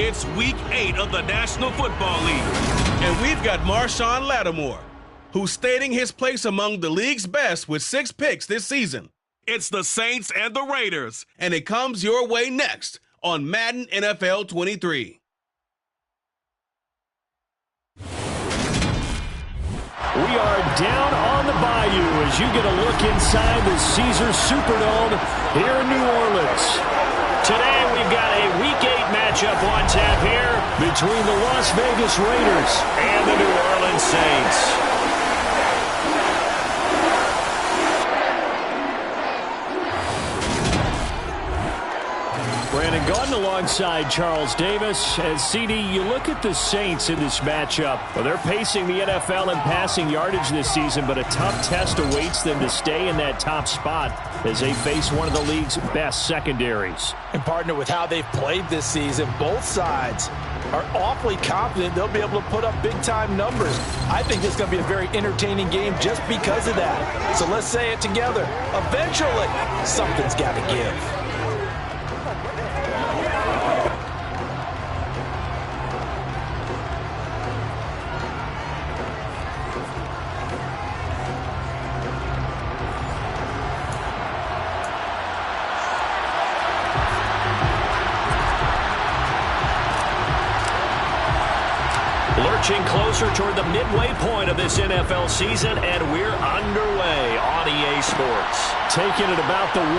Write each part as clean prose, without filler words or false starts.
It's Week 8 of the National Football League, and we've got Marshawn Lattimore, who's stating his place among the league's best with 6 picks this season. It's the Saints and the Raiders, and it comes your way next on Madden NFL 23. We are down on the bayou as you get a look inside the Caesars Superdome here in New Orleans. Today we've got a Week 8 matchup on tap here between the Las Vegas Raiders and the New Orleans Saints. Brandon Gaudin alongside Charles Davis. And CD, you look at the Saints in this matchup. Well, they're pacing the NFL in passing yardage this season, but a tough test awaits them to stay in that top spot as they face one of the league's best secondaries. And partner with how they've played this season, both sides are awfully confident they'll be able to put up big-time numbers. I think this is going to be a very entertaining game just because of that. So let's say it together. Eventually, something's got to give. Lurching closer toward the midway point of this NFL season, and we're underway on EA Sports. Taking it about the 1.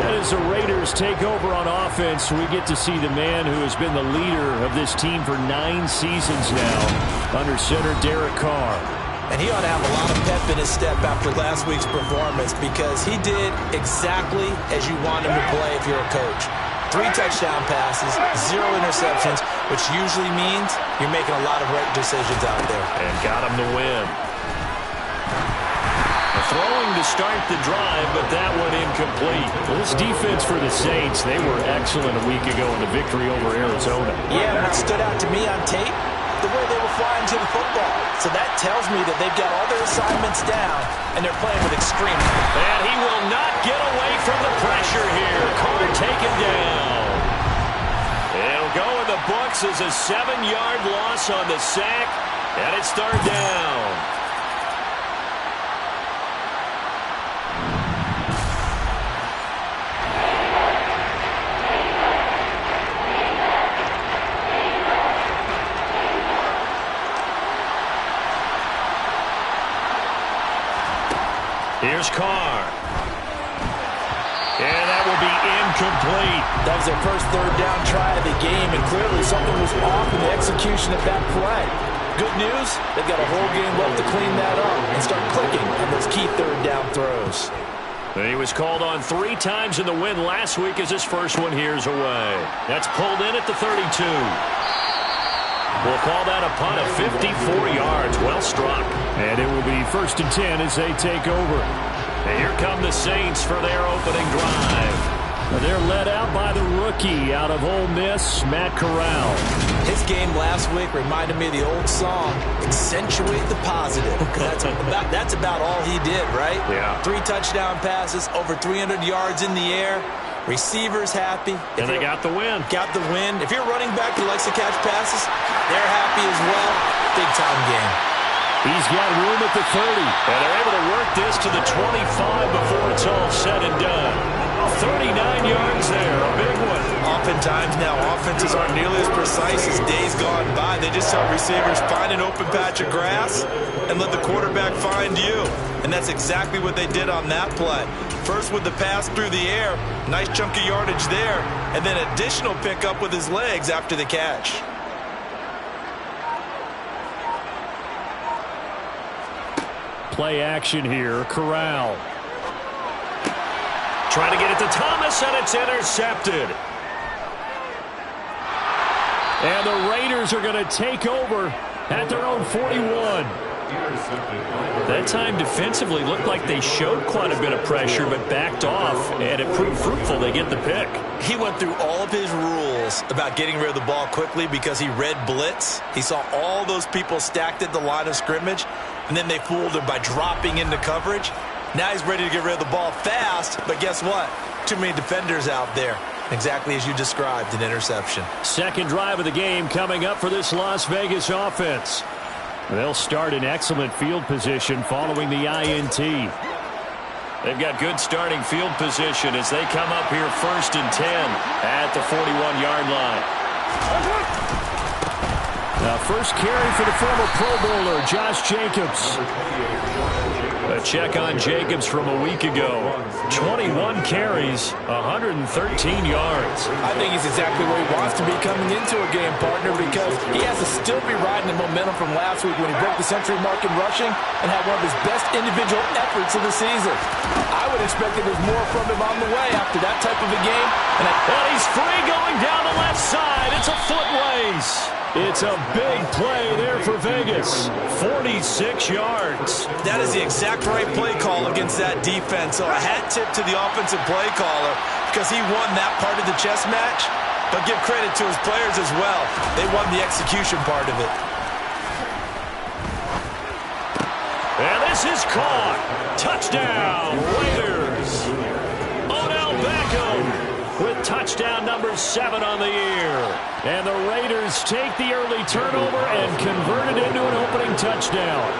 And as the Raiders take over on offense, we get to see the man who has been the leader of this team for 9 seasons now, under center Derek Carr. And he ought to have a lot of pep in his step after last week's performance because he did exactly as you want him to play if you're a coach. 3 touchdown passes, 0 interceptions, which usually means you're making a lot of right decisions out there. And got him to win. Throwing to start the drive, but that one incomplete. Well, this defense for the Saints, they were excellent a week ago in the victory over Arizona. Yeah, what stood out to me on tape, the way they were flying to the football. So that tells me that they've got all their assignments down, and they're playing with extreme. And he will not get away from the pressure here. Carr taken down. It'll go in the books as a 7-yard loss on the sack, and it's 3rd down. Here's Carr. And that will be incomplete. That was their first 3rd down try of the game, and clearly something was off in the execution of that play. Good news, they've got a whole game left to clean that up and start clicking on those key 3rd down throws. He was called on 3 times in the win last week as his first one here's away. That's pulled in at the 32. We'll call that a punt of 54 yards. Well struck. And it will be 1st and 10 as they take over. And here come the Saints for their opening drive. They're led out by the rookie out of Ole Miss, Matt Corral. His game last week reminded me of the old song, Accentuate the Positive. That's about all he did, right? Yeah. 3 touchdown passes, over 300 yards in the air. Receivers happy. And they got the win. Got the win. If you're a running back who likes to catch passes, they're happy as well. Big-time game. He's got room at the 30. And they're able to work this to the 25 before it's all said and done. 39 yards there, a big one. Oftentimes now, offenses aren't nearly as precise as days gone by. They just help receivers find an open patch of grass and let the quarterback find you. And that's exactly what they did on that play. First with the pass through the air, nice chunk of yardage there, and then additional pickup with his legs after the catch. Play action here, Corral. Trying to get it to Thomas, and it's intercepted. And the Raiders are going to take over at their own 41. That time defensively looked like they showed quite a bit of pressure but backed off, and it proved fruitful. They get the pick. He went through all of his rules about getting rid of the ball quickly because he read blitz. He saw all those people stacked at the line of scrimmage, and then they fooled him by dropping into coverage. Now he's ready to get rid of the ball fast, but guess what? Too many defenders out there. Exactly as you described, an interception. Second drive of the game coming up for this Las Vegas offense. They'll start in excellent field position following the INT. They've got good starting field position as they come up here 1st and 10 at the 41-yard line. Now first carry for the former Pro Bowler, Josh Jacobs. A check on Jacobs from a week ago. 21 carries, 113 yards. I think he's exactly where he wants to be coming into a game, partner, because he has to still be riding the momentum from last week when he broke the century mark in rushing and had one of his best individual efforts of the season. I would expect that there's more from him on the way after that type of a game. And he's free going down the left side. It's a foot race. It's a big play there for Vegas. 46 yards. That is the exact right play call against that defense. So a hat tip to the offensive play caller because he won that part of the chess match. But give credit to his players as well. They won the execution part of it. And this is caught. Touchdown, Raiders. Odell Beckham with touchdown number 7 on the year. And the Raiders take the early turnover and convert it into an opening touchdown.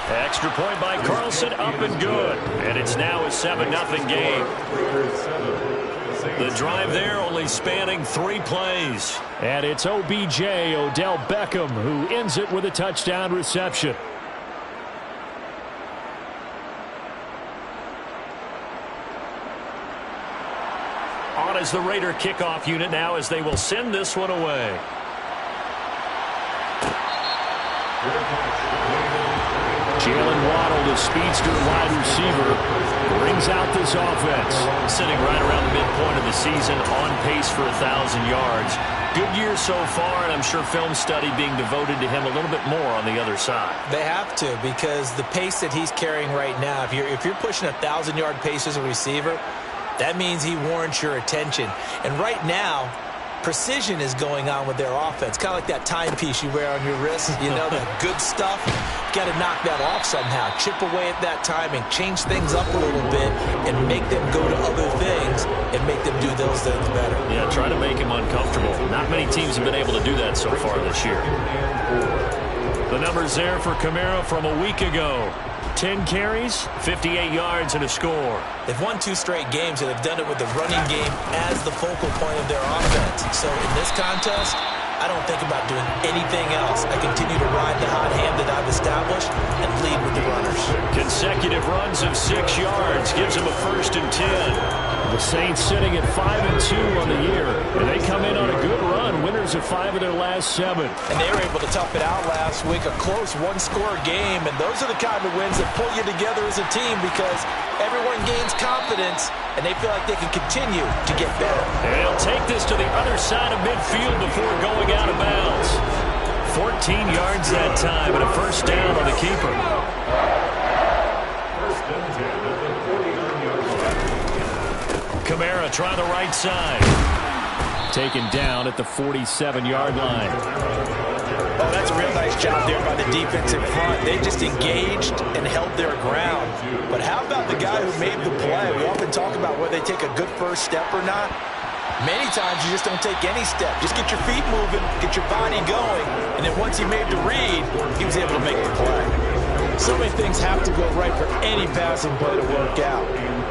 Extra point by Carlson, up and good. And it's now a 7-0 game. The drive there only spanning 3 plays. And it's OBJ, Odell Beckham, who ends it with a touchdown reception. On as the Raider kickoff unit now as they will send this one away. Jalen Waddle, the speedster wide receiver, brings out this offense. Sitting right around the midpoint of the season, on pace for 1,000 yards. Good year so far, and I'm sure film study being devoted to him a little bit more on the other side. They have to, because the pace that he's carrying right now, if you're pushing 1,000-yard pace as a receiver, that means he warrants your attention. And right now, precision is going on with their offense. Kind of like that timepiece you wear on your wrist. You know, that good stuff. Got to knock that off somehow. Chip away at that timing. Change things up a little bit and make them go to other things and make them do those things better. Yeah, try to make him uncomfortable. Not many teams have been able to do that so far this year. The numbers there for Kamara from a week ago. 10 carries, 58 yards, and a score. They've won 2 straight games, and they've done it with the running game as the focal point of their offense. So in this contest, I don't think about doing anything else. I continue to ride the hot hand that I've established and lead with the runners. Consecutive runs of 6 yards gives them a 1st and 10. The Saints sitting at 5-2 on the year, and they come in on a good run, winners of 5 of their last 7. And they were able to tough it out last week, a close one-score game, and those are the kind of wins that pull you together as a team because everyone gains confidence, and they feel like they can continue to get better. And they'll take this to the other side of midfield before going out of bounds. 14 yards that time, and a 1st down on the keeper. Kamara try the right side. Taken down at the 47-yard line. Oh, that's a real nice job there by the defense in front. They just engaged and held their ground. But how about the guy who made the play? We often talk about whether they take a good first step or not. Many times you just don't take any step. Just get your feet moving, get your body going, and then once he made the read, he was able to make the play. So many things have to go right for any passing play to work out.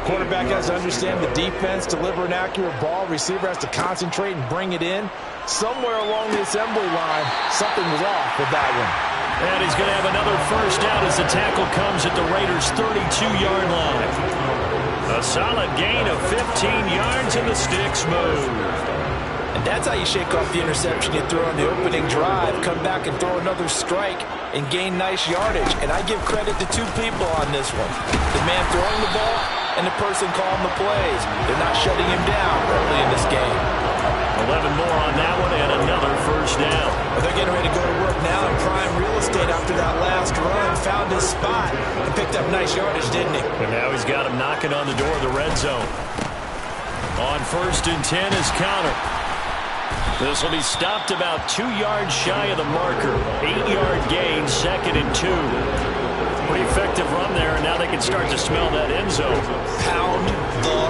Quarterback has to understand the defense, deliver an accurate ball. Receiver has to concentrate and bring it in. Somewhere along the assembly line, something was off with that one. And he's going to have another 1st down as the tackle comes at the Raiders' 32-yard line. A solid gain of 15 yards and the sticks move. And that's how you shake off the interception you throw on the opening drive, come back and throw another strike and gain nice yardage. And I give credit to 2 people on this one. The man throwing the ball and the person calling the plays. They're not shutting him down early in this game. 11 more on that one and another 1st down. Well, they're getting ready to go to work now in prime real estate after that last run. Found his spot and picked up nice yardage, didn't he? And now he's got him knocking on the door of the red zone. On 1st and 10 is Connor. This will be stopped about 2 yards shy of the marker. 8-yard gain, 2nd and 2. Pretty effective run there, and now they can start to smell that end zone. Pound the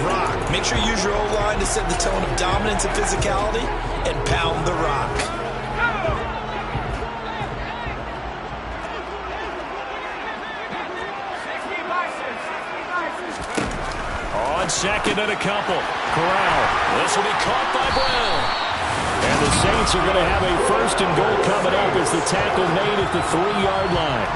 rock. Make sure you use your O-line to set the tone of dominance and physicality, and pound the rock. On 2nd and a couple. Corral. This will be caught by Brown. And the Saints are going to have a 1st and goal coming up as the tackle made at the 3-yard line.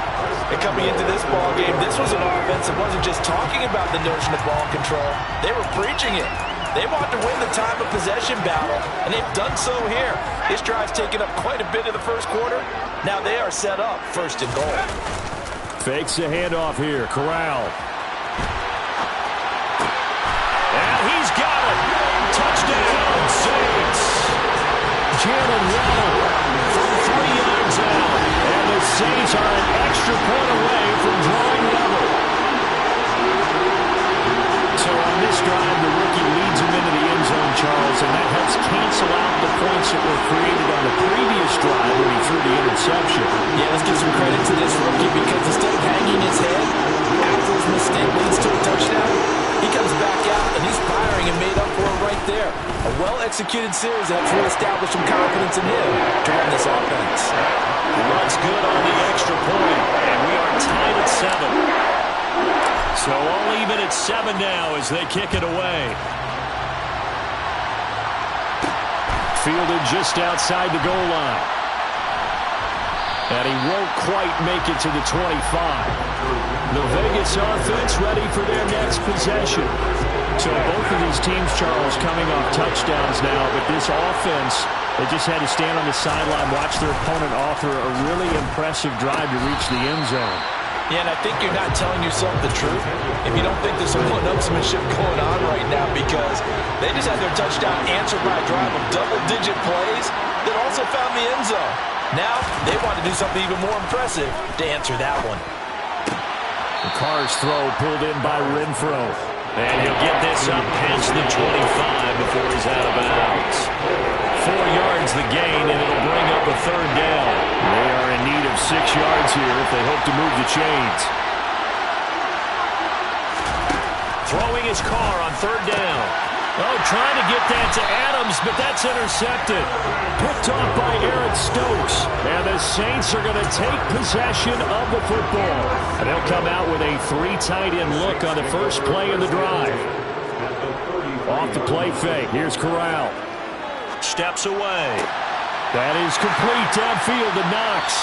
And coming into this ball game, this was an offense that wasn't just talking about the notion of ball control. They were preaching it. They wanted to win the time of possession battle, and they've done so here. This drive's taken up quite a bit of the first quarter. Now they are set up 1st and goal. Fakes the handoff here. Corral. And he's got it. Touchdown, Saints. Jalen Waddle from 3 yards out. And the Saints are an extra point away from drawing level. So on this drive, the rookie leads him into the end zone, Charles, and that helps cancel out the points that were created on the previous drive when he threw the interception. Yeah, let's give some credit to this rookie because instead of hanging his head after his mistake leads to a touchdown, he comes back out and he's firing and made up for it right there. A well-executed series that helps reestablish some confidence in him to run this offense. Runs good on the extra point, and we are tied at 7. So all even at 7 now as they kick it away. Fielded just outside the goal line. And he won't quite make it to the 25. The Vegas offense ready for their next possession. So both of these teams, Charles, coming off touchdowns now, but this offense, they just had to stand on the sideline, watch their opponent author a really impressive drive to reach the end zone. Yeah, and I think you're not telling yourself the truth if you don't think there's some one-upsmanship going on right now because they just had their touchdown answered by a drive of double-digit plays that also found the end zone. Now, they want to do something even more impressive to answer that one. The Carr's throw pulled in by Renfro. And he'll get this up past the 25 before he's out of bounds. 4 yards the gain, and it'll bring up a 3rd down. They are in need of 6 yards here if they hope to move the chains. Throwing his car on 3rd down. Oh, trying to get that to Adams, but that's intercepted. Picked off by Eric Stokes. And the Saints are going to take possession of the football. And they'll come out with a 3 tight end look on the first play of the drive. Off the play fake. Here's Corral. Steps away. That is complete downfield to Knox.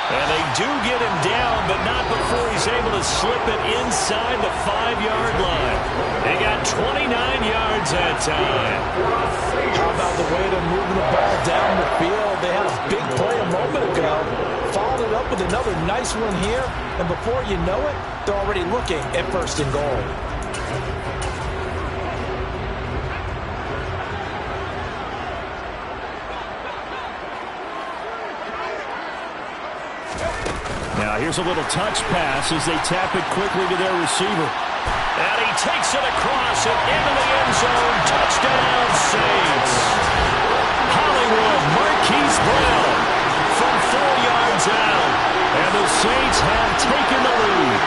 And they do get him down, but not before he's able to slip it inside the 5-yard line. They got 29 yards that time. How about the way they're moving the ball down the field? They had a big play a moment ago. Followed it up with another nice one here. And before you know it, they're already looking at 1st and goal. Now here's a little touch pass as they tap it quickly to their receiver. And he takes it across and into the end zone. Touchdown, Saints. Hollywood, Marquise Brown from 4 yards out. And the Saints have taken the lead.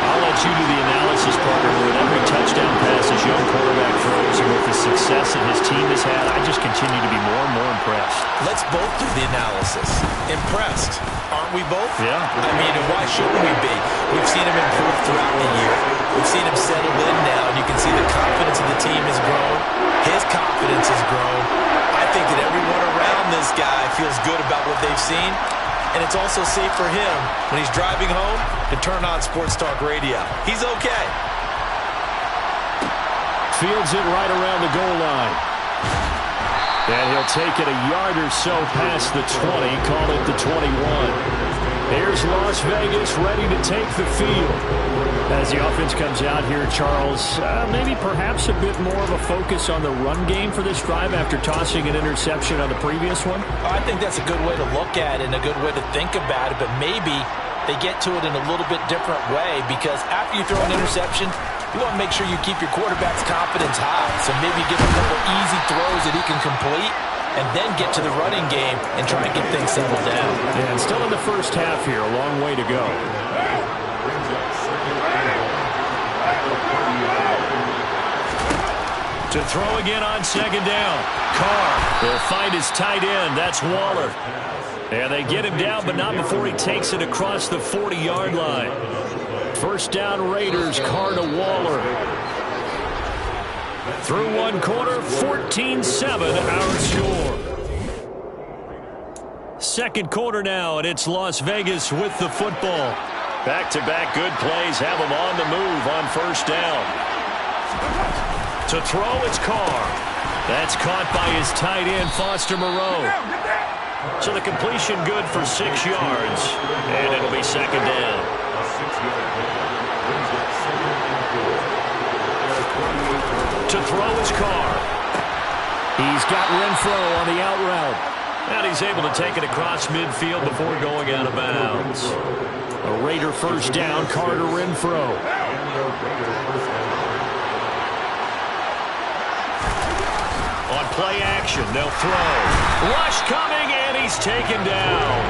I'll let you do the analysis, partner. With every touchdown pass this young quarterback throws and with the success that his team has had, I just continue to be more and more impressed. Let's both do the analysis. Impressed, aren't we both? Yeah. I mean, and why shouldn't we be? We've seen him improve throughout the year. We've seen him settle in now, and you can see the confidence of the team has grown. His confidence has grown. I think that everyone around this guy feels good about what they've seen. And it's also safe for him when he's driving home to turn on Sports Talk Radio. He's okay. Fields it right around the goal line. And he'll take it a yard or so past the 20, call it the 21. Here's Las Vegas ready to take the field. As the offense comes out here, Charles, maybe perhaps a bit more of a focus on the run game for this drive after tossing an interception on the previous one? I think that's a good way to look at it and a good way to think about it, but maybe they get to it in a little bit different way because after you throw an interception, You want to make sure you keep your quarterback's confidence high. So maybe give him a couple easy throws that he can complete, and then get to the running game and try and get things settled down. And still in the first half here, a long way to go. To throw again on second down. Carr will find his tight end. That's Waller. And they get him down, but not before he takes it across the 40-yard line. First down Raiders, Carr to Waller. Through one quarter, 14-7 our score. Second quarter now, and it's Las Vegas with the football. Back-to-back good plays have them on the move on first down. To throw, it's Carr. That's caught by his tight end, Foster Moreau. So the completion good for 6 yards, and it'll be second down. To throw is Carr. He's got Renfro on the out route. And he's able to take it across midfield before going out of bounds. A Raider first down, Carr to Renfro. On play action, they'll throw. Rush coming, and he's taken down.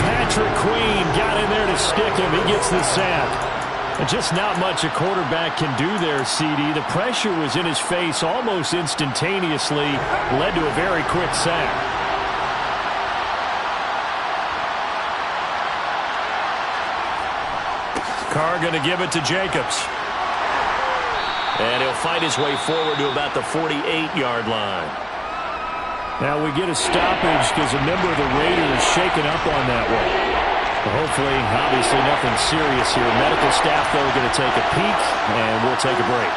Patrick Queen got in there to stick him. He gets the sack. And just not much a quarterback can do there, CD. The pressure was in his face almost instantaneously. Led to a very quick sack. Carr going to give it to Jacobs. And he'll fight his way forward to about the 48-yard line. Now we get a stoppage because a member of the Raiders is shaken up on that one. Well, hopefully, obviously nothing serious here. Medical staff, though, are going to take a peek, and we'll take a break.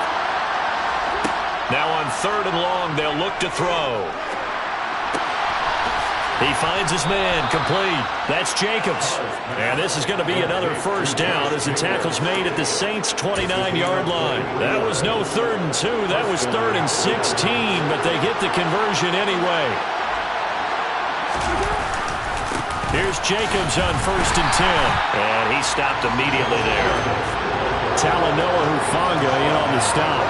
Now on third and long, they'll look to throw. He finds his man, complete. That's Jacobs. And this is going to be another first down as the tackle's made at the Saints' 29-yard line. That was no 3rd and 2. That was 3rd and 16, but they get the conversion anyway. Here's Jacobs on 1st and 10. And he stopped immediately there. Talanoa Hufanga in on the stop.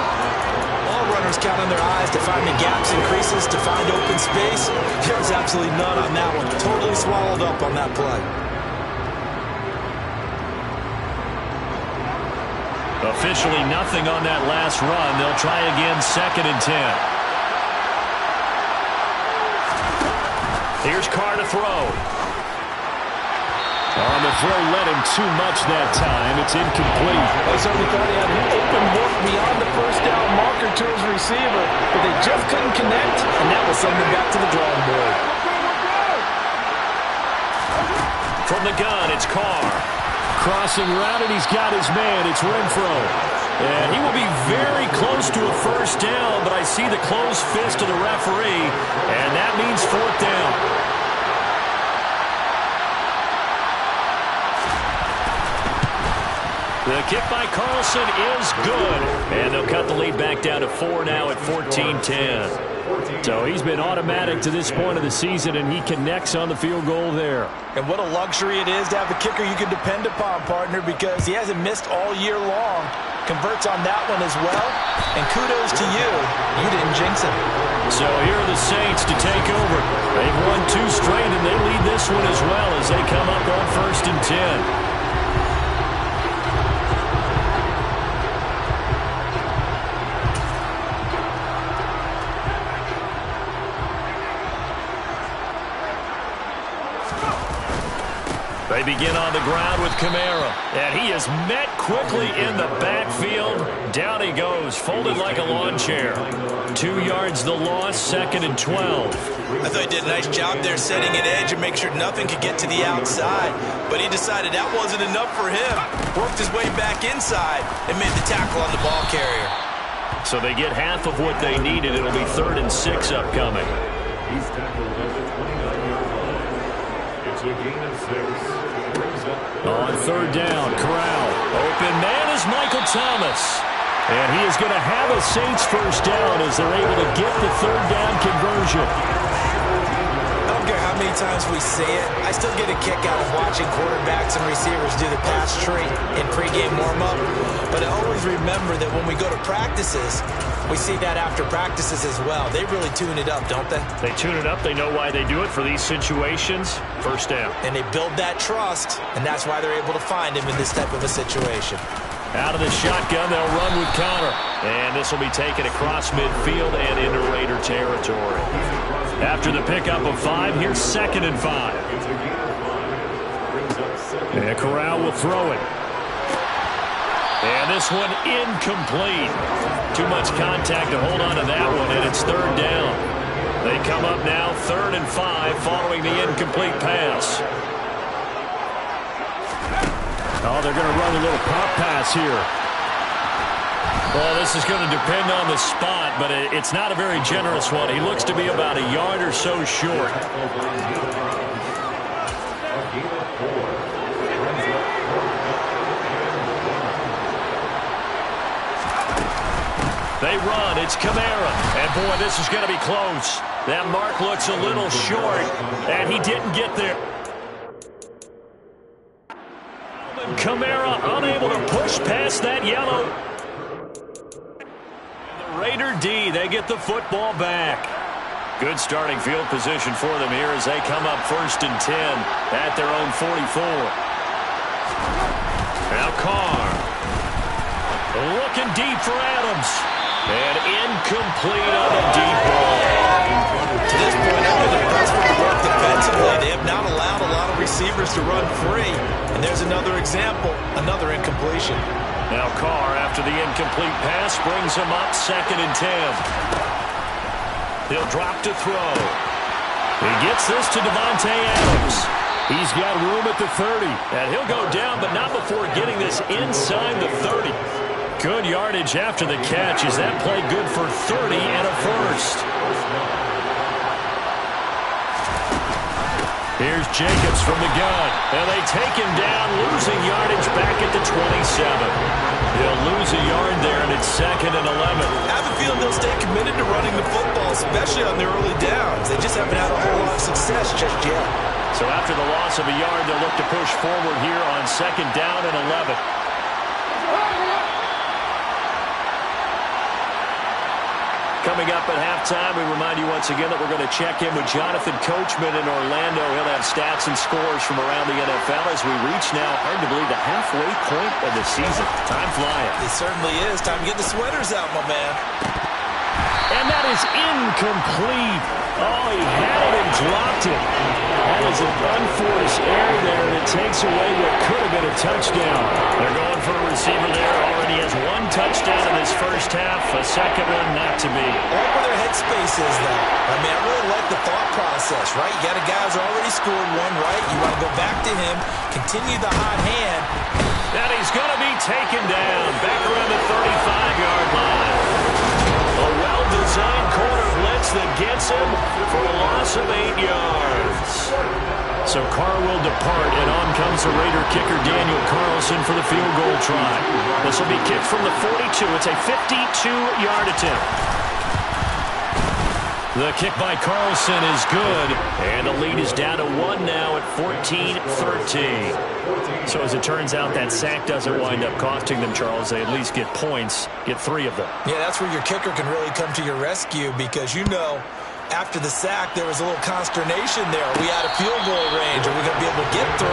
All runners count on their eyes to find the gaps and creases, to find open space. There was absolutely none on that one. Totally swallowed up on that play. Officially nothing on that last run. They'll try again 2nd and 10. Here's Carr to throw. On the throw, led him too much that time. It's incomplete. They certainly thought he had an open look beyond the first down marker to his receiver, but they just couldn't connect, and that will send them back to the drawing board. From the gun, it's Carr. Crossing route, and he's got his man. It's Renfro. And he will be very close to a first down, but I see the closed fist of the referee, and that means 4th down. The kick by Carlson is good. And they'll cut the lead back down to 4 now at 14-10. So he's been automatic to this point of the season, and he connects on the field goal there. And what a luxury it is to have a kicker you can depend upon, partner, because he hasn't missed all year long. Converts on that one as well. And kudos to you. You didn't jinx him. So here are the Saints to take over. They've won 2 straight, and they lead this one as well as they come up on 1st and 10. They begin on the ground with Kamara, and he is met quickly in the backfield. Down he goes, folded like a lawn chair. 2 yards the loss, 2nd and 12. I thought he did a nice job there setting an edge and make sure nothing could get to the outside. But he decided that wasn't enough for him. Worked his way back inside and made the tackle on the ball carrier. So they get half of what they needed. It'll be 3rd and 6 upcoming. He's tackled at the 29-yard line. It's a gain of 6. On 3rd down, Corral. Open man is Michael Thomas. And he is going to have a Saints first down as they're able to get the 3rd down conversion. I don't care how many many times we see it, I still get a kick out of watching quarterbacks and receivers do the pass tree in pregame warm-up. But I always remember that when we go to practices, we see that after practices as well. They really tune it up, don't they? They tune it up. They know why they do it for these situations. First down. And they build that trust, and that's why they're able to find him in this type of a situation. Out of the shotgun, they'll run with Connor. And this will be taken across midfield and into Raider territory. After the pickup of 5, here's 2nd and 5. And Corral will throw it. And this one incomplete. Too much contact to hold on to that one, and it's 3rd down. They come up now 3rd and 5 following the incomplete pass. Oh, they're going to run a little pop pass here. Well, this is going to depend on the spot, but it's not a very generous one. He looks to be about a yard or so short. They run. It's Kamara. And, boy, this is going to be close. That mark looks a little short, and he didn't get there. Kamara unable to push past that yellow. The Raider D, they get the football back. Good starting field position for them here as they come up 1st and 10 at their own 44. Now Carr. Looking deep for Adams. And incomplete on a deep ball. To this point, I've been impressed with the work defensively. They have not allowed a lot of receivers to run free. And there's another example, another incompletion. Now Carr, after the incomplete pass, brings him up 2nd and 10. He'll drop to throw. He gets this to Devontae Adams. He's got room at the 30. And he'll go down, but not before getting this inside the 30. Good yardage after the catch. Is that play good for 30 and a first? Here's Jacobs from the gun. And they take him down, losing yardage back at the 27. They'll lose a yard there, and it's 2nd and 11. I have a feeling they'll stay committed to running the football, especially on their early downs. They just haven't had a whole lot of success just yet. So after the loss of a yard, they'll look to push forward here on 2nd down and 11. Coming up at halftime, we remind you once again that we're going to check in with Jonathan Coachman in Orlando. He'll have stats and scores from around the NFL as we reach now, hard to believe, the halfway point of the season. Time flying. It certainly is. Time to get the sweaters out, my man. And that is incomplete. Oh, he had it and dropped it. That is an unforced error there, and it takes away what could have been a touchdown. They're going for a receiver there. Already has 1 touchdown in this first half. A second one not to be. I like where their headspace is, though. I mean, I really like the thought process, right? You got a guy who's already scored 1, right? You want to go back to him, continue the hot hand. And he's going to be taken down back around the 35-yard line. A well-designed corner blitz that gets him for a loss of 8 yards. So Carr will depart, and on comes the Raider kicker Daniel Carlson for the field goal try. This will be kicked from the 42. It's a 52-yard attempt. The kick by Carlson is good, and the lead is down to 1 now at 14-13. So as it turns out, that sack doesn't wind up costing them, Charles. They at least get points, get 3 of them. Yeah, that's where your kicker can really come to your rescue because, you know, after the sack, there was a little consternation there. Are we out of field goal range? Are we going to be able to get 3?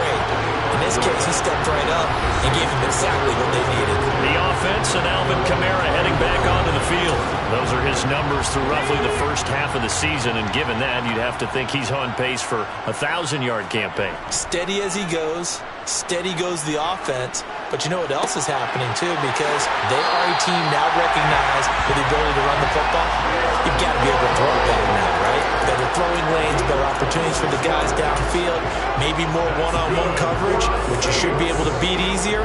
In this case, he stepped right up and gave them exactly what they needed. The offense and Alvin Kamara heading back onto the field. Those are his numbers through roughly the first half of the season, and given that, you'd have to think he's on pace for a 1,000-yard campaign. Steady as he goes, steady goes the offense. But you know what else is happening, too, because they are a team now recognized with the ability to run the football. You've got to be able to throw it better now, right? Better throwing lanes, better opportunities for the guys downfield, maybe more one-on-one coverage, which you should be able to beat easier.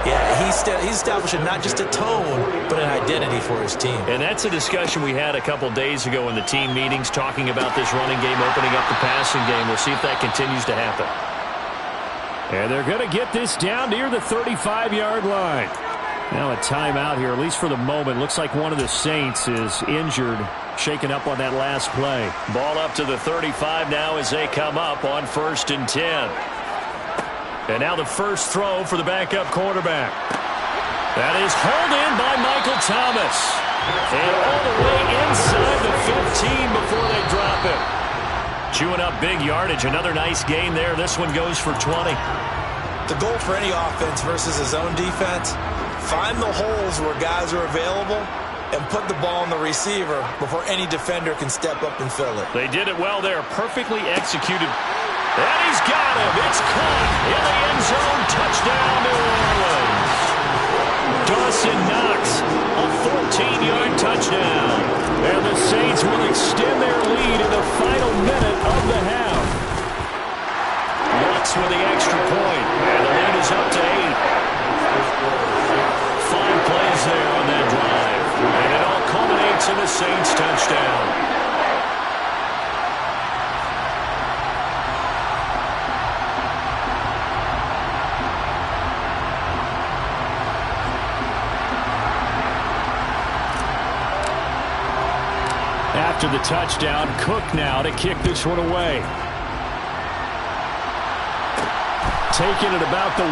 Yeah, he's establishing not just a tone, but an identity for his team. And that's a discussion we had a couple days ago in the team meetings, talking about this running game, opening up the passing game. We'll see if that continues to happen. And they're going to get this down near the 35-yard line. Now a timeout here, at least for the moment. Looks like one of the Saints is injured, shaken up on that last play. Ball up to the 35 now as they come up on 1st and 10. And now the first throw for the backup quarterback. That is hauled in by Michael Thomas. And all the way inside the 15 before they drop it. Chewing up big yardage. Another nice gain there. This one goes for 20. The goal for any offense versus his own defense, find the holes where guys are available and put the ball on the receiver before any defender can step up and fill it. They did it well there. Perfectly executed. And he's got him. It's caught in the end zone. Touchdown, New Orleans. Dawson Knox, a 14-yard touchdown. And the Saints will extend their lead in the final minute of the half. Knox with the extra point. And the lead is up to 8. 5 plays there on that drive. And it all culminates in the Saints touchdown. After the touchdown, Cook now to kick this one away. Taking it about the 1.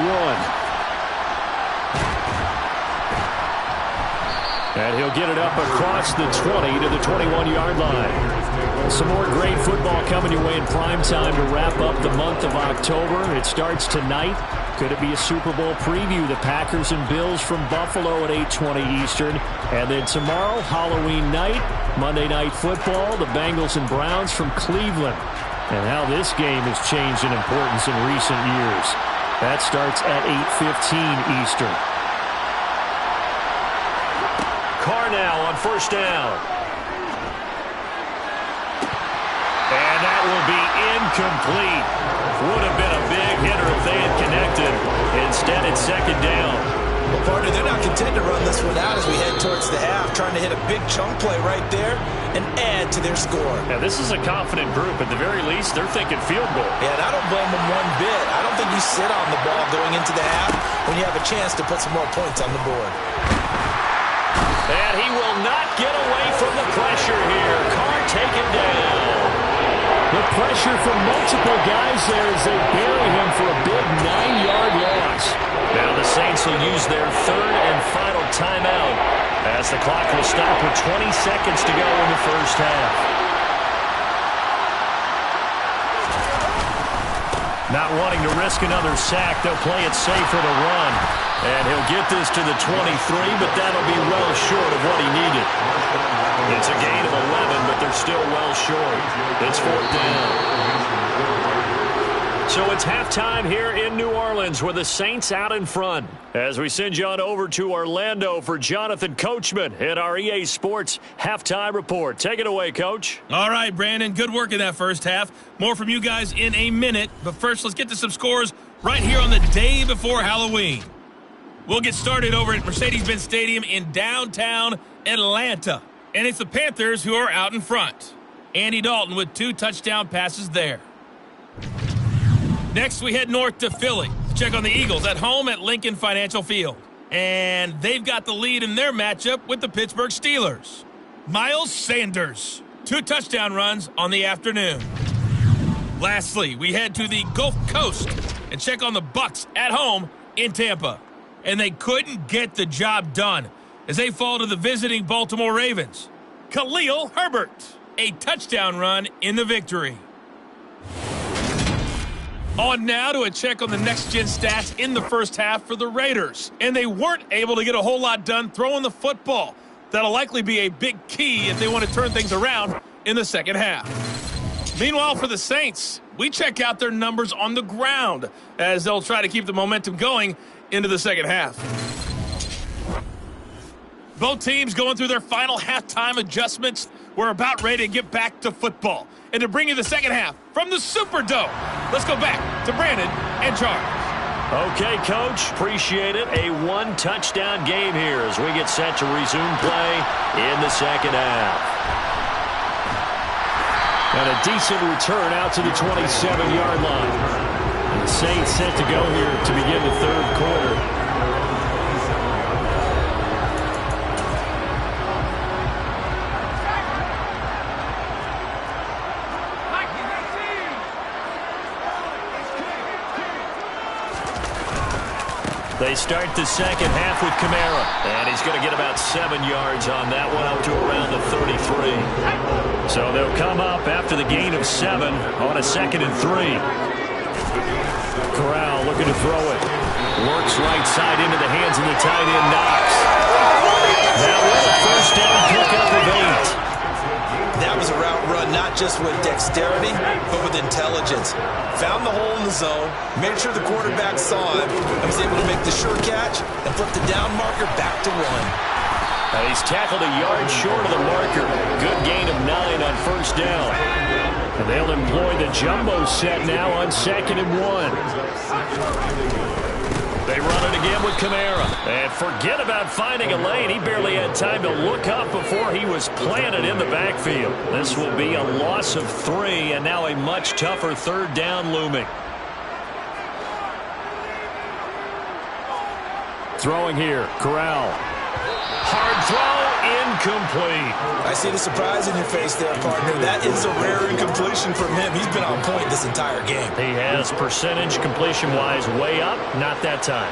And he'll get it up across the 20 to the 21-yard line. Some more great football coming your way in prime time to wrap up the month of October. It starts tonight. Could it be a Super Bowl preview? The Packers and Bills from Buffalo at 8:20 Eastern. And then tomorrow, Halloween night, Monday Night Football, the Bengals and Browns from Cleveland. And how this game has changed in importance in recent years. That starts at 8:15 Eastern. Carr now on 1st down. And that will be incomplete. Would have been a big hitter if they had connected. Instead, it's 2nd down. Well, partner, they're not content to run this one out as we head towards the half, trying to hit a big chunk play right there and add to their score. Yeah, this is a confident group. At the very least, they're thinking field goal. Yeah, and I don't blame them one bit. I don't think you sit on the ball going into the half when you have a chance to put some more points on the board. And he will not get away from the pressure here. Carr taken down. The pressure from multiple guys there as they bury him for a big 9-yard loss. Now the Saints will use their 3rd and final timeout as the clock will stop with 20 seconds to go in the first half. Not wanting to risk another sack, they'll play it safe for the run. And he'll get this to the 23, but that'll be well short of what he needed. It's a gain of 11, but they're still well short. It's 4th down. So it's halftime here in New Orleans with the Saints out in front. As we send you on over to Orlando for Jonathan Coachman in our EA Sports Halftime Report. Take it away, Coach. All right, Brandon, good work in that first half. More from you guys in a minute. But first, let's get to some scores right here on the day before Halloween. We'll get started over at Mercedes-Benz Stadium in downtown Atlanta. And it's the Panthers who are out in front. Andy Dalton with 2 touchdown passes there. Next, we head north to Philly to check on the Eagles at home at Lincoln Financial Field. And they've got the lead in their matchup with the Pittsburgh Steelers. Miles Sanders, 2 touchdown runs on the afternoon. Lastly, we head to the Gulf Coast and check on the Bucs at home in Tampa. And they couldn't get the job done as they fall to the visiting Baltimore Ravens. Khalil Herbert, a touchdown run in the victory. On now to a check on the next-gen stats in the first half for the Raiders. And they weren't able to get a whole lot done throwing the football. That'll likely be a big key if they want to turn things around in the second half. Meanwhile, for the Saints, we check out their numbers on the ground as they'll try to keep the momentum going into the second half. Both teams going through their final halftime adjustments. We're about ready to get back to football. And to bring you the second half from the Superdome, let's go back to Brandon and Charles. Okay, Coach. Appreciate it. A 1-touchdown game here as we get set to resume play in the second half. And a decent return out to the 27-yard line. The Saints set to go here to begin the third quarter. They start the second half with Kamara. And he's going to get about 7 yards on that one, up to around the 33. So they'll come up after the gain of 7 on a 2nd and 3. Corral looking to throw it. Works right side into the hands of the tight end, Knox. Now with a first down pickup of 8. That was a route run not just with dexterity, but with intelligence. Found the hole in the zone, made sure the quarterback saw it, and was able to make the sure catch and flip the down marker back to 1. He's tackled a yard short of the marker. Good gain of 9 on first down. And they'll employ the jumbo set now on 2nd and 1. They run it again with Kamara. And forget about finding a lane. He barely had time to look up before he was planted in the backfield. This will be a loss of 3, and now a much tougher 3rd down looming. Throwing here, Corral. Hard throw, incomplete. I see the surprise in your face there, partner. That is a rare incompletion from him. He's been on point this entire game. He has percentage completion-wise way up. Not that time.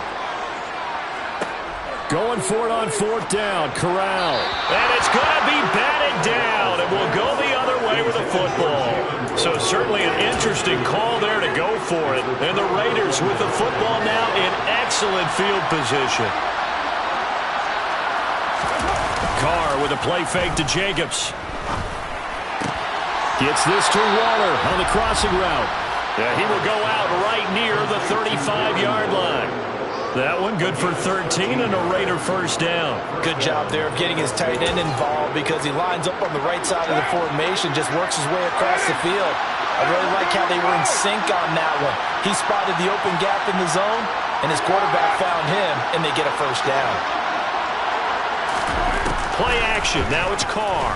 Going for it on 4th down, Corral. And it's going to be batted down. It will go the other way with the football. So certainly an interesting call there to go for it. And the Raiders with the football now in excellent field position. Carr with a play fake to Jacobs. Gets this to Waller on the crossing route. Yeah, he will go out right near the 35-yard line. That one good for 13 and a Raider first down. Good job there of getting his tight end involved because he lines up on the right side of the formation, just works his way across the field. I really like how they were in sync on that one. He spotted the open gap in the zone, and his quarterback found him, and they get a first down. Play action. Now it's Carr.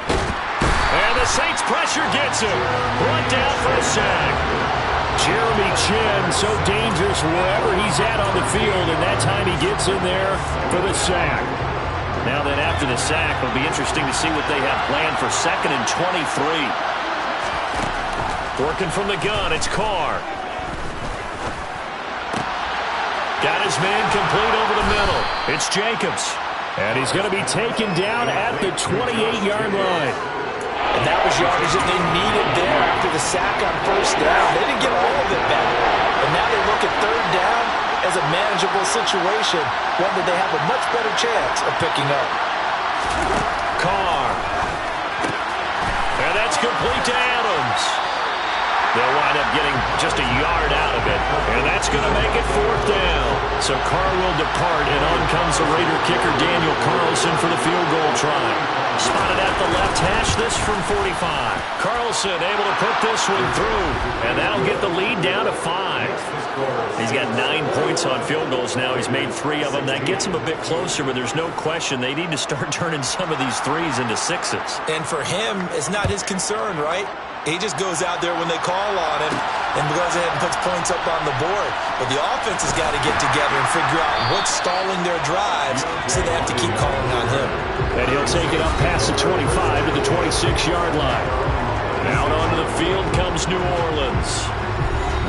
And the Saints pressure gets him. Brought down for a sack. Jeremy Chin, so dangerous wherever he's at on the field, and that time he gets in there for the sack. Now then, after the sack, it'll be interesting to see what they have planned for 2nd and 23. Working from the gun, it's Carr. Got his man complete over the middle. It's Jacobs. And he's going to be taken down at the 28-yard line. And that was yardage that they needed there after the sack on first down. They didn't get all of it back. And now they look at 3rd down as a manageable situation, one that they have a much better chance of picking up. Carr. And that's complete to Adams. They'll wind up getting just a yard out of it, and that's going to make it 4th down. So Carr will depart, and on comes the Raider kicker Daniel Carlson for the field goal try. Spotted at the left hash, this from 45. Carlson able to put this one through, and that'll get the lead down to 5. He's got 9 points on field goals now. He's made 3 of them. That gets him a bit closer, but there's no question they need to start turning some of these 3s into 6s. And for him, it's not his concern, right? He just goes out there when they call on him and goes ahead and puts points up on the board. But the offense has got to get together and figure out what's stalling their drives, so they have to keep calling on him. And he'll take it up past the 25 to the 26-yard line. Out onto the field comes New Orleans.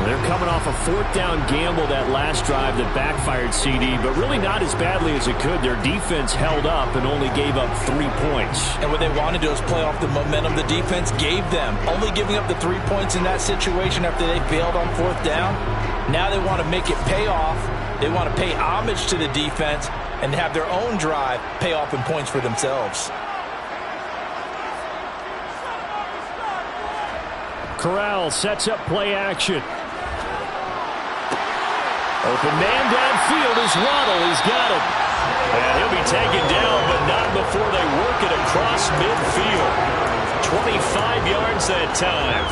They're coming off a 4th down gamble that last drive that backfired CD, but really not as badly as it could. Their defense held up and only gave up 3 points. And what they wanted to do is play off the momentum the defense gave them. Only giving up the 3 points in that situation after they failed on 4th down. Now they want to make it pay off. They want to pay homage to the defense and have their own drive pay off in points for themselves. Corral sets up play action. Open man downfield is Waddle. He's got it. And he'll be taken down, but not before they work it across midfield. 25 yards that time.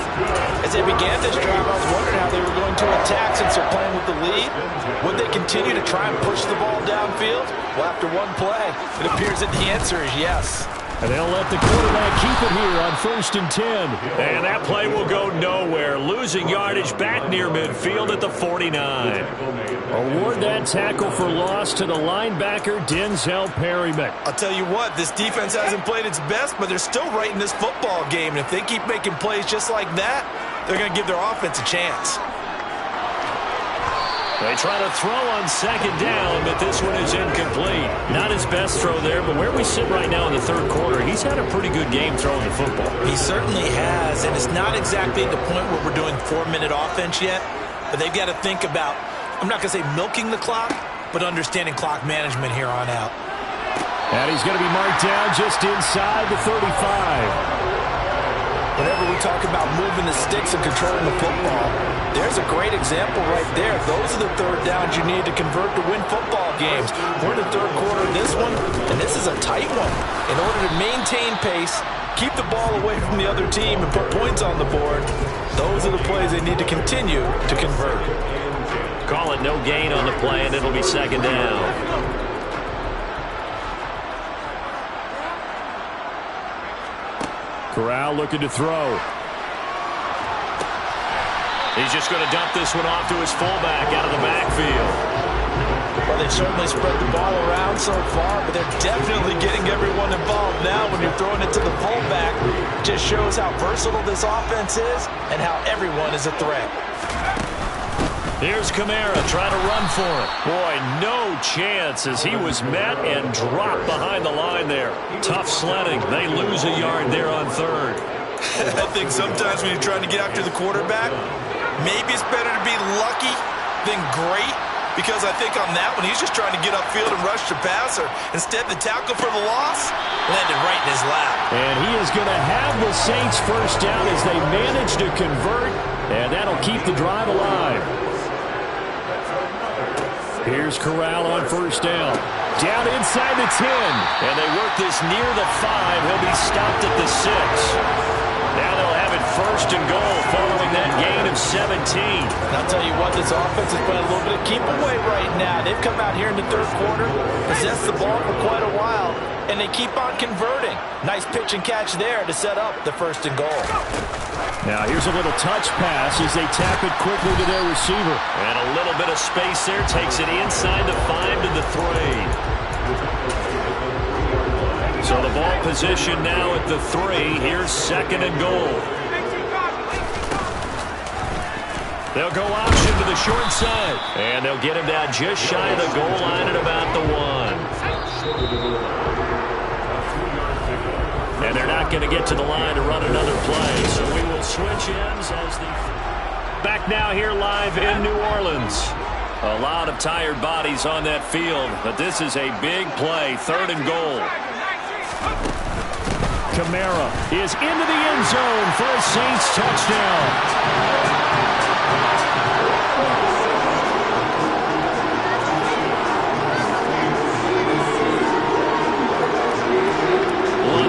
As they began this drive, I was wondering how they were going to attack since they're playing with the lead. Would they continue to try and push the ball downfield? Well, after one play, it appears that the answer is yes. And they'll let the quarterback keep it here on 1st and 10. And that play will go nowhere. Losing yardage back near midfield at the 49. Award that tackle for loss to the linebacker, Denzel Perryman. I'll tell you what, this defense hasn't played its best, but they're still right in this football game. And if they keep making plays just like that, they're going to give their offense a chance. They try to throw on second down, but this one is incomplete. Not his best throw there, but where we sit right now in the third quarter, he's had a pretty good game throwing the football. He certainly has, and it's not exactly at the point where we're doing 4-minute offense yet, but they've got to think about, I'm not going to say milking the clock, but understanding clock management here on out. And he's going to be marked down just inside the 35. Whenever we talk about moving the sticks and controlling the football, there's a great example right there. Those are the third downs you need to convert to win football games. We're in the third quarter of this one, and this is a tight one. In order to maintain pace, keep the ball away from the other team, and put points on the board, those are the plays they need to continue to convert. Call it no gain on the play, and it'll be second down. Corral looking to throw. He's just going to dump this one off to his fullback out of the backfield. Well, they've certainly spread the ball around so far, but they're definitely getting everyone involved now. When you're throwing it to the fullback, it just shows how versatile this offense is and how everyone is a threat. Here's Kamara trying to run for it. Boy, no chance as he was met and dropped behind the line there. Tough sledding. They lose a yard there on third. I think sometimes when you're trying to get after the quarterback, maybe it's better to be lucky than great, because I think on that one, he's just trying to get upfield and rush the passer. Instead, the tackle for the loss landed right in his lap. And he is going to have the Saints first down as they manage to convert, and that'll keep the drive alive. Here's Corral on first down. Down inside the 10. And they work this near the 5. He'll be stopped at the 6. Now they'll have it first and goal following that gain of 17. And I'll tell you what, this offense is playing a little bit of keep away right now. They've come out here in the third quarter, possessed the ball for quite a while, and they keep on converting. Nice pitch and catch there to set up the first and goal. Now here's a little touch pass as they tap it quickly to their receiver. And a little bit of space there takes it inside the 5 to the 3. So the ball position now at the 3. Here's second and goal. They'll go option to the short side. And they'll get him down just shy of the goal line at about the 1. And they're not going to get to the line to run another play. So we will switch ends as the... Back now here live in New Orleans. A lot of tired bodies on that field, but this is a big play. Third and goal. Kamara is into the end zone for a Saints touchdown.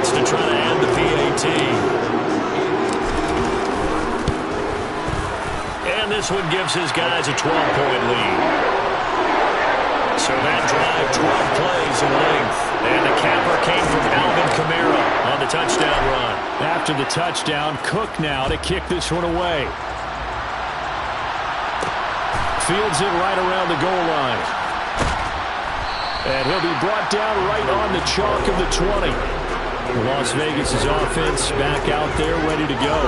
To try to add the PAT. And this one gives his guys a 12-point lead. So that drive, 12 plays in length. And the capper came from Alvin Kamara on the touchdown run. After the touchdown, Cook now to kick this one away. Fields it right around the goal line. And he'll be brought down right on the chalk of the 20. Las Vegas' offense back out there ready to go.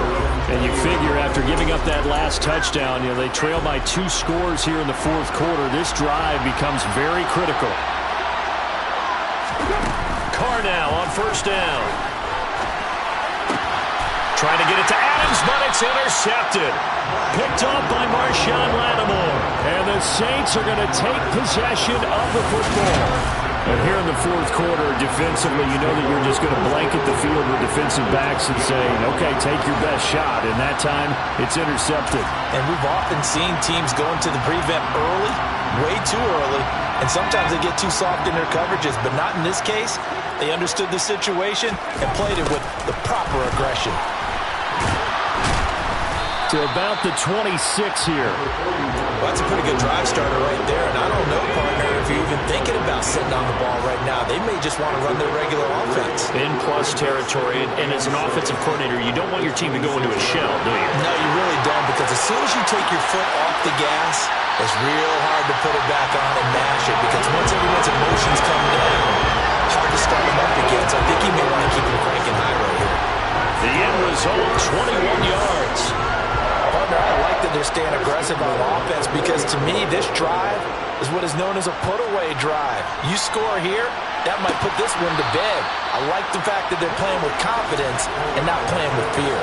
And you figure after giving up that last touchdown, they trail by 2 scores here in the fourth quarter. This drive becomes very critical. Carr now on first down. Trying to get it to Adams, but it's intercepted. Picked off by Marshawn Lattimore. And the Saints are going to take possession of the football. And here in the fourth quarter, defensively, you know that you're just going to blanket the field with defensive backs and say, okay, take your best shot. And that time, it's intercepted. And we've often seen teams go into the prevent early, way too early, and sometimes they get too soft in their coverages, but not in this case. They understood the situation and played it with the proper aggression. To about the 26 here. Well, that's a pretty good drive starter right there, and I don't know, partner, if you're even thinking about sitting on the ball right now. They may just want to run their regular offense. In plus territory, and as an offensive coordinator, you don't want your team to go into a shell, do you? No, you really don't, because as soon as you take your foot off the gas, it's real hard to put it back on and mash it, because once everyone's emotions come down, it's hard to start them up again, so I think you may want to keep them cranking high right here. The end result, 21 yards. Partner, I like that they're staying aggressive aggressive on offense because, to me, this drive is what is known as a put-away drive. You score here, that might put this one to bed. I like the fact that they're playing with confidence and not playing with fear.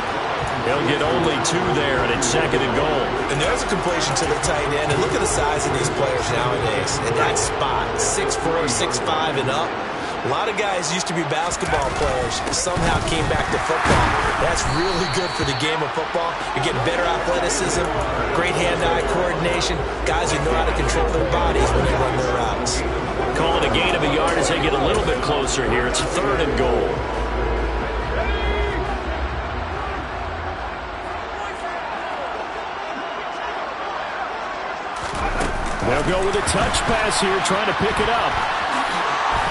They'll get only 2 there, and it's 2nd and goal. And there's a completion to the tight end. And look at the size of these players nowadays. In that spot, 6'4", 6'5", and up. A lot of guys used to be basketball players, somehow came back to football. That's really good for the game of football. You're getting better athleticism, great hand-eye coordination, guys who know how to control their bodies when they run their routes. Calling a gain of a yard as they get a little bit closer here. It's 3rd and goal. They'll go with a touch pass here, trying to pick it up.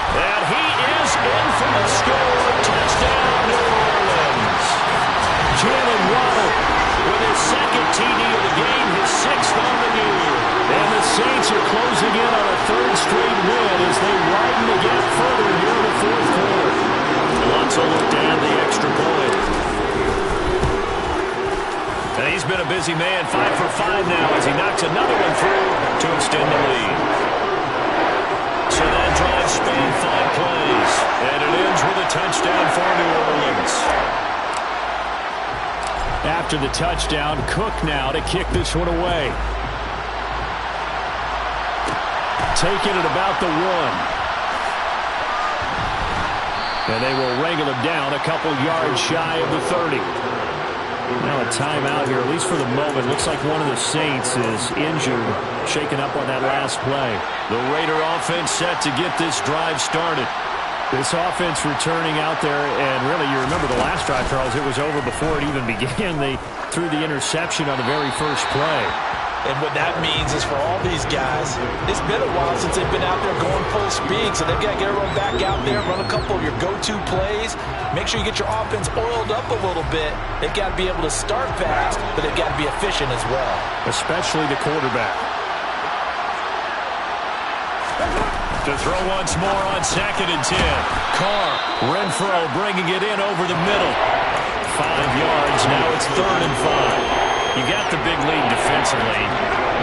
And he is in for the score. Touchdown, New Orleans. Jalen Waddle with his 2nd TD of the game, his 6th on the year. And the Saints are closing in on a 3rd straight win as they widen the gap further here in the 4th quarter. Alonso looked to add the extra point. And he's been a busy man, 5 for 5 now as he knocks another one through to extend the lead. So that drive spanned 5 plays, and it ends with a touchdown for New Orleans. After the touchdown, Cook now to kick this one away. Taking it about the 1. And they will wrangle him down a couple yards shy of the 30. Now a timeout here, at least for the moment. Looks like one of the Saints is injured, shaken up on that last play. The Raider offense set to get this drive started. This offense returning out there, and really, you remember the last drive, Charles, it was over before it even began. They threw the interception on the very first play. And what that means is for all these guys, it's been a while since they've been out there going full speed, so they've got to get everyone back out there, run a couple of your go-to plays, make sure you get your offense oiled up a little bit. They've got to be able to start fast, but they've got to be efficient as well. Especially the quarterback. To throw once more on 2nd and 10. Carr, Renfro bringing it in over the middle. 5 yards, now it's 3rd and 5. You got the big lead defensively,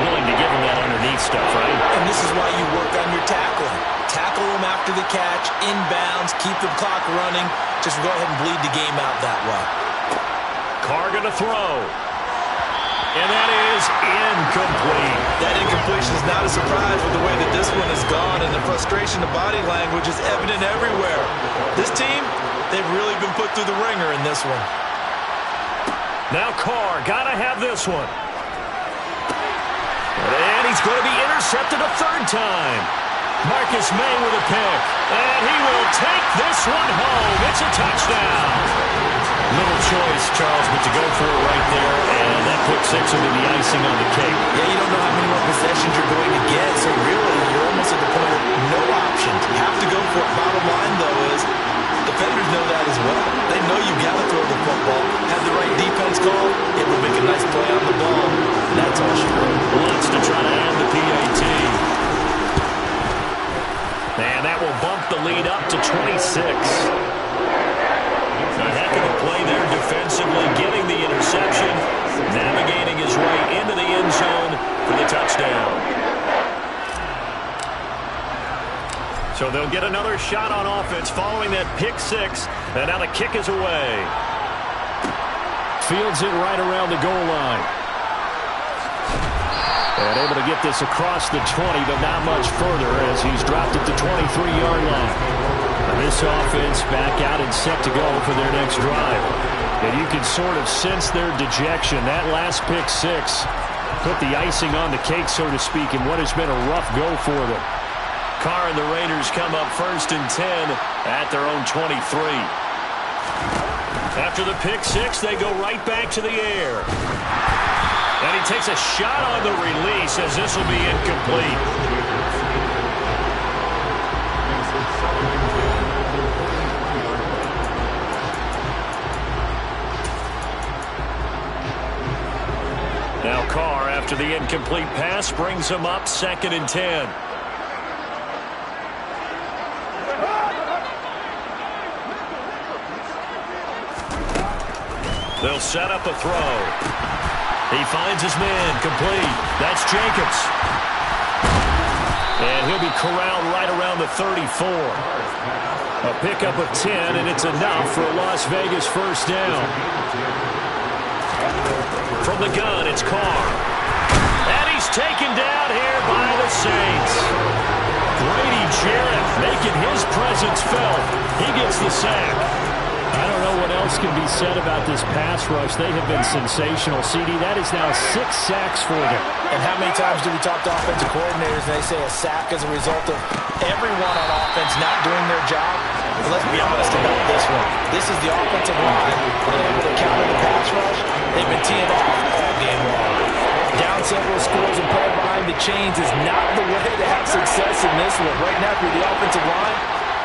willing to give them that underneath stuff, right? And this is why you work on your tackling. Tackle them after the catch, inbounds, keep the clock running. Just go ahead and bleed the game out that way. Carr going to throw. And that is incomplete. That incompletion is not a surprise with the way that this one has gone, and the frustration, the body language is evident everywhere. This team, they've really been put through the ringer in this one. Now Carr, got to have this one. And he's going to be intercepted a 3rd time. Marcus May with a pick. And he will take this one home. It's a touchdown. Little choice, Charles, but to go for it right there. And that pick 6 will be the icing on the cake. Yeah, you don't know how many more possessions you're going to get, so really you're almost at the point of no options. You have to go for it. Bottom line, though, is defenders know that as well. They know you got to throw the football. Have the right defense call, it will make a nice play on the ball. And that's all she wrote. Wants to try to add the PAT. And that will bump the lead up to 26. A heck of a play there defensively, getting the interception, navigating his way into the end zone for the touchdown. So they'll get another shot on offense following that pick 6, and now the kick is away. Fields it right around the goal line. And able to get this across the 20, but not much further as he's dropped at the 23-yard line. And this offense back out and set to go for their next drive. And you can sort of sense their dejection. That last pick 6 put the icing on the cake, so to speak, in what has been a rough go for them. Carr and the Raiders come up 1st and 10 at their own 23. After the pick 6, they go right back to the air. And he takes a shot on the release as this will be incomplete. Now Carr, after the incomplete pass, brings him up 2nd and 10. They'll set up a throw. He finds his man, complete. That's Jacobs. And he'll be corralled right around the 34. A pickup of 10, and it's enough for a Las Vegas first down. From the gun, it's Carr. And he's taken down here by the Saints. Grady Jarrett making his presence felt. He gets the sack. I don't know what else can be said about this pass rush. They have been sensational. CD, that is now 6 sacks for them. And how many times do we talk to offensive coordinators and they say a sack is a result of everyone on offense not doing their job? But let's be honest about this one. This is the offensive line being able to counter the pass rush. They've been teeing off all game long. Down several scores and playing behind the chains is not the way to have success in this one. Right now, if you're the offensive line,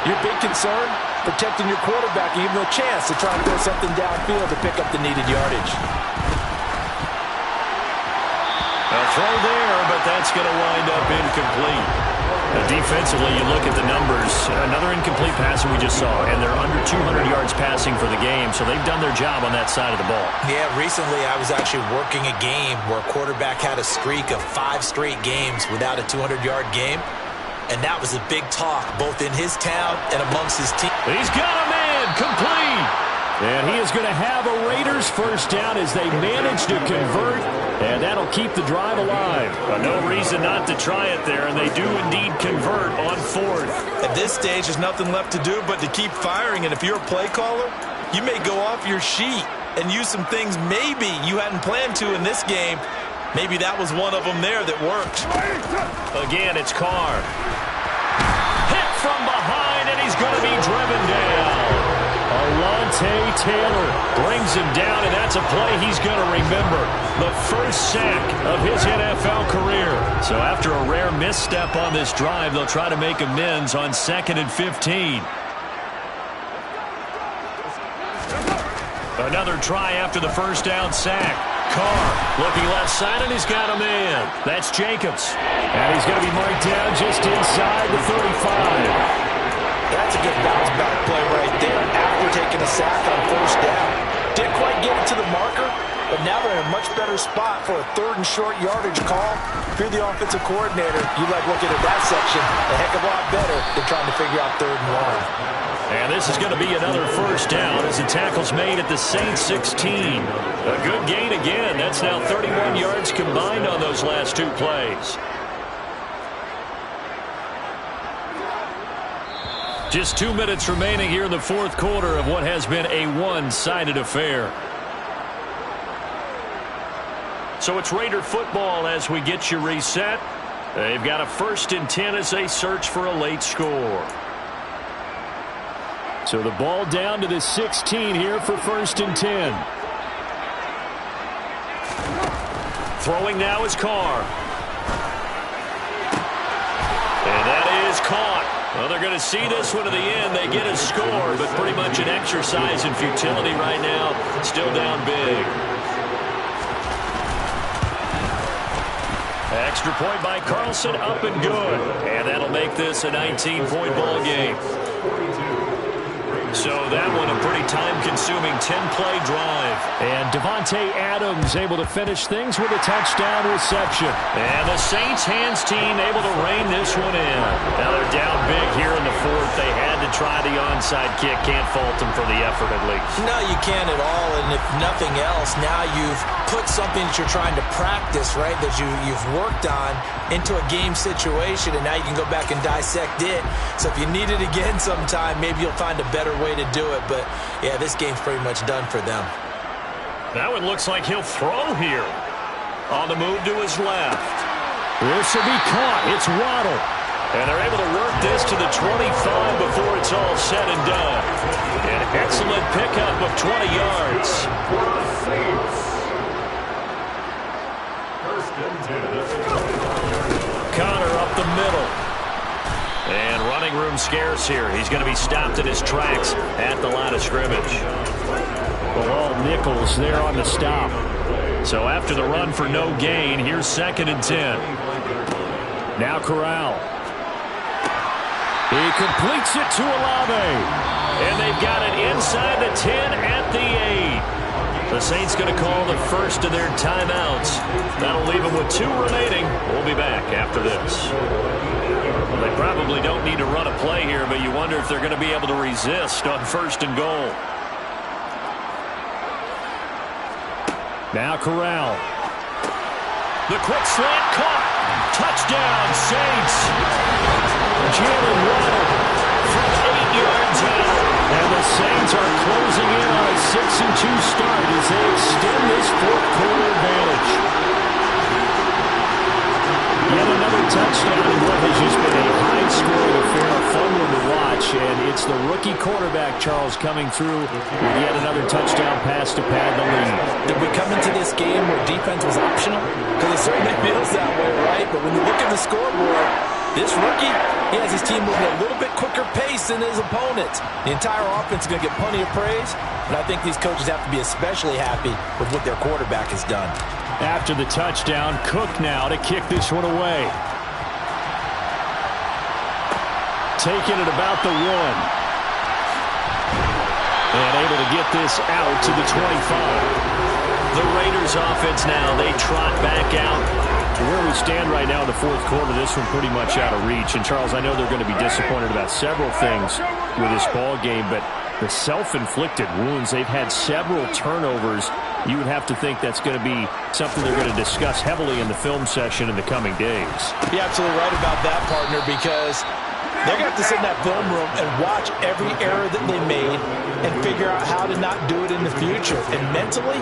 your big concern, protecting your quarterback and giving him a chance to try and throw something downfield to pick up the needed yardage. A throw there, but that's going to wind up incomplete. Defensively, you look at the numbers. Another incomplete pass that we just saw, and they're under 200 yards passing for the game, so they've done their job on that side of the ball. Yeah, recently I was actually working a game where a quarterback had a streak of 5 straight games without a 200-yard game, and that was a big talk both in his town and amongst his team. He's got a man, complete. And he is going to have a Raiders first down as they manage to convert, and that'll keep the drive alive. No reason not to try it there, and they do indeed convert on 4th. At this stage, there's nothing left to do but to keep firing, and if you're a play caller, you may go off your sheet and use some things maybe you hadn't planned to in this game. Maybe that was one of them there that worked. Again, it's Carr. Hit from behind, and he's going to be driven down. Alontae Taylor brings him down, and that's a play he's going to remember. The first sack of his NFL career. So after a rare misstep on this drive, they'll try to make amends on 2nd and 15. Another try after the first down sack. Carr looking left side, and he's got a man. That's Jacobs. And he's going to be marked down just inside the 35. That's a good bounce back play right there after taking a sack on first down. Didn't quite get it to the marker, but now they're in a much better spot for a 3rd and short yardage call. If you're the offensive coordinator, you like looking at that section a heck of a lot better than trying to figure out 3rd and long. And this is going to be another first down as the tackle's made at the Saints 16. A good gain again. That's now 31 yards combined on those last 2 plays. Just 2 minutes remaining here in the 4th quarter of what has been a one-sided affair. So it's Raider football as we get you reset. They've got a 1st and 10 as they search for a late score. So the ball down to the 16 here for 1st and 10. Throwing now is Carr. And that is caught. Well, they're going to see this one to the end. They get a score, but pretty much an exercise in futility right now. Still down big. Extra point by Carlson, up and good. And that'll make this a 19-point ball game. So that one a pretty time-consuming 10-play drive. And Devontae Adams able to finish things with a touchdown reception. And the Saints hands team able to rein this one in. Now they're down big here in the 4th. They had to try the onside kick. Can't fault them for the effort at least. No, you can't at all. And if nothing else, now you've put something that you're trying to practice, right, that you've worked on into a game situation, and now you can go back and dissect it. So if you need it again sometime, maybe you'll find a better way to do it. But, yeah, this game's pretty much done for them. Now it looks like he'll throw here. On the move to his left. This will be caught. It's Waddle. And they're able to work this to the 25 before it's all said and done. An excellent pickup of 20 yards. Connor up the middle. And running room scarce here. He's going to be stopped in his tracks at the line of scrimmage. Well, Nichols there on the stop. So after the run for no gain, here's 2nd and 10. Now Corral. He completes it to Olave. And they've got it inside the 10 at the 8. The Saints going to call the first of their timeouts. That'll leave them with 2 remaining. We'll be back after this. Well, they probably don't need to run a play here, but you wonder if they're going to be able to resist on 1st and goal. Now Corral. The quick slant caught. Touchdown, Saints. Jalen Waddle from 8 yards out. And the Saints are closing in on a 6-2 start as they extend this 4th quarter advantage. Yet another touchdown in what has just been a high-scoring affair, a fun one to watch. And it's the rookie quarterback, Charles, coming through with yet another touchdown pass to pad the lead. Did we come into this game where defense was optional? Because it certainly feels that way, right? But when you look at the scoreboard, this rookie, he has his team moving at a little bit quicker pace than his opponents. The entire offense is going to get plenty of praise, but I think these coaches have to be especially happy with what their quarterback has done. After the touchdown, Cook now to kick this one away. Taking it about the 1. And able to get this out to the 25. The Raiders offense now, they trot back out. Where we stand right now in the 4th quarter, this one pretty much out of reach. And, Charles, I know they're going to be disappointed about several things with this ball game, but the self-inflicted wounds, they've had several turnovers. You would have to think that's going to be something they're going to discuss heavily in the film session in the coming days. You're absolutely right about that, partner, because they're going to have to sit in that film room and watch every error that they made and figure out how to not do it in the future. And mentally,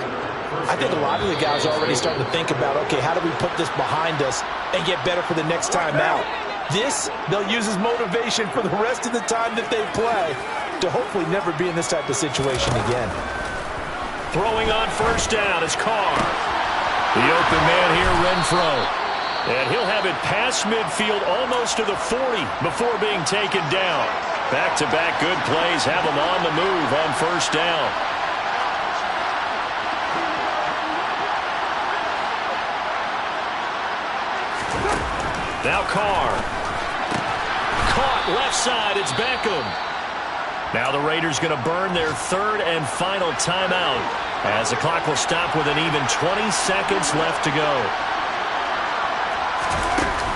I think a lot of the guys are already starting to think about, okay, how do we put this behind us and get better for the next time out? This, they'll use as motivation for the rest of the time that they play to hopefully never be in this type of situation again. Throwing on 1st down is Carr. The open man here, Renfro. And he'll have it past midfield almost to the 40 before being taken down. Back-to-back good plays have him on the move on 1st down. Now Carr. Caught left side. It's Beckham. Now the Raiders going to burn their 3rd and final timeout as the clock will stop with an even 20 seconds left to go.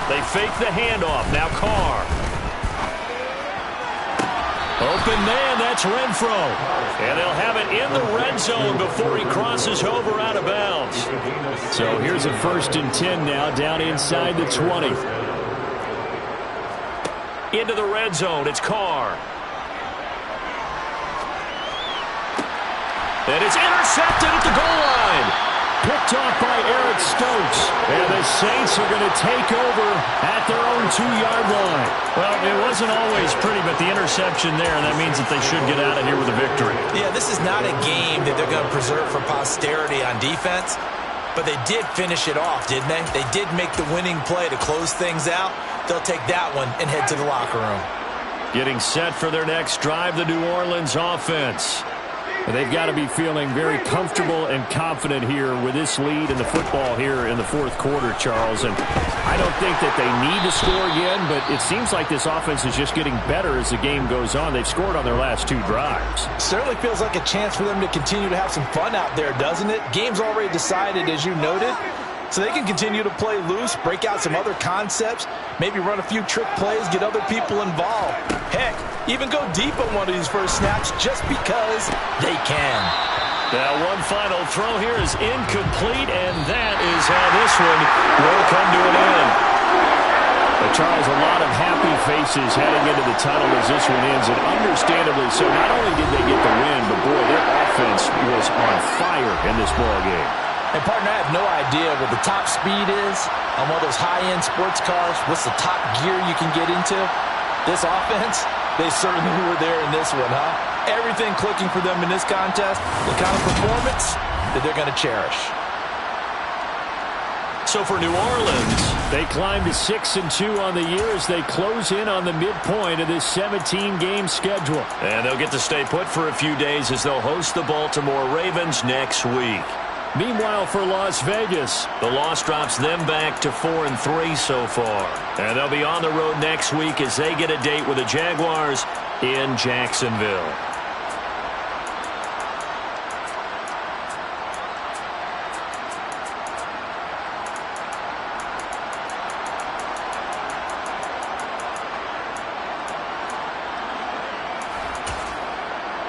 They fake the handoff. Now Carr. Open man, that's Renfro. And they'll have it in the red zone before he crosses over out of bounds. So here's a 1st and 10 now down inside the 20. Into the red zone, it's Carr. And it's intercepted at the goal line. Picked off by Eric Stokes. And the Saints are going to take over at their own 2-yard line. Well, it wasn't always pretty, but the interception there, and that means that they should get out of here with a victory. Yeah, this is not a game that they're going to preserve for posterity on defense, but they did finish it off, didn't they? They did make the winning play to close things out. They'll take that one and head to the locker room. Getting set for their next drive, the New Orleans offense. They've got to be feeling very comfortable and confident here with this lead in the football here in the 4th quarter, Charles. And I don't think that they need to score again, but it seems like this offense is just getting better as the game goes on. They've scored on their last 2 drives. Certainly feels like a chance for them to continue to have some fun out there, doesn't it? Game's already decided, as you noted. So they can continue to play loose, break out some other concepts, maybe run a few trick plays, get other people involved. Heck, even go deep on one of these first snaps just because they can. Now one final throw here is incomplete, and that is how this one will come to an end. But Charles, a lot of happy faces heading into the tunnel as this one ends, and understandably so. Not only did they get the win, but boy, their offense was on fire in this ball game. And, partner, I have no idea what the top speed is on one of those high-end sports cars. What's the top gear you can get into? This offense, they certainly were there in this one, huh? Everything clicking for them in this contest, the kind of performance that they're going to cherish. So for New Orleans, they climb to 6-2 on the year as they close in on the midpoint of this 17-game schedule. And they'll get to stay put for a few days as they'll host the Baltimore Ravens next week. Meanwhile, for Las Vegas, the loss drops them back to 4-3 so far. And they'll be on the road next week as they get a date with the Jaguars in Jacksonville.